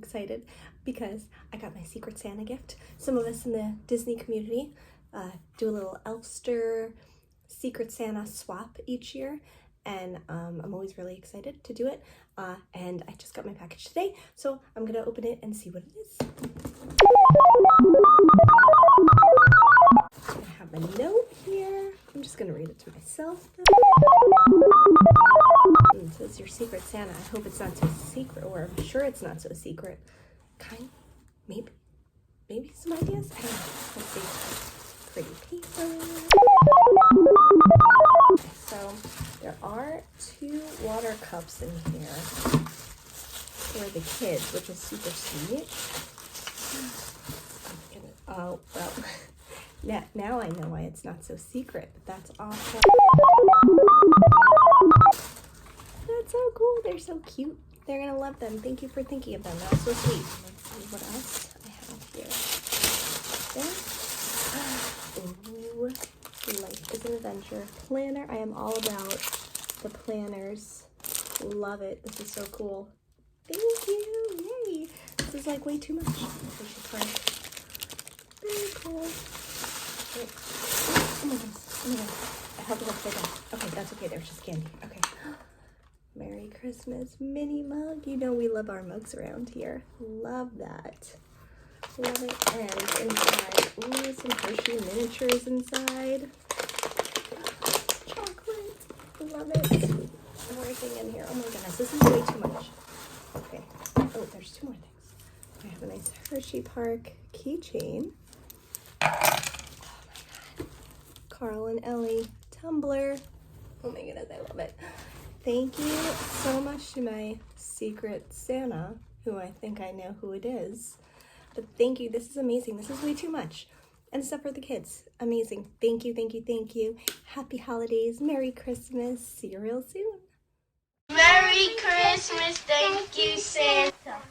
excited because I got my Secret Santa gift. Some of us in the Disney community do a little Elfster Secret Santa swap each year, and I'm always really excited to do it. And I just got my package today, so I'm gonna open it and see what it is. I have a note here. I'm just gonna read it to myself. It says, "Your Secret Santa. I hope it's not so secret," or I'm sure it's not so secret. Maybe some ideas? I don't know. Let's see. Pretty paper. So there are 2 water cups in here for the kids, which is super sweet. Oh, well, now I know why it's not so secret, but that's awesome. That's so cool. They're so cute. They're gonna love them. Thank you for thinking of them. That's so sweet. Let's see what else I have here. Ooh, Life is an Adventure planner. I am all about the planners. Love it. This is so cool. Thank you. Yay. This is like way too much. Very cool. Wait. Oh my goodness. Oh my goodness. I held it upside down. Okay, that's okay. There's just candy. Okay. Merry Christmas mini mug. You know we love our mugs around here. Love that. Love it. And inside, ooh, some Hershey miniatures inside. Chocolate. Love it. Everything in here. Oh my goodness, this is way too much. Okay. Oh, there's 2 more things. I have a nice Hershey Park keychain. Oh my god. Carl and Ellie tumbler. Oh my goodness, I love it. Thank you so much to my Secret Santa, who I think I know who it is. But thank you. This is amazing. This is way too much. And stuff for the kids. Amazing. Thank you, thank you, thank you. Happy holidays. Merry Christmas. See you real soon. Merry Christmas. Thank you, Santa.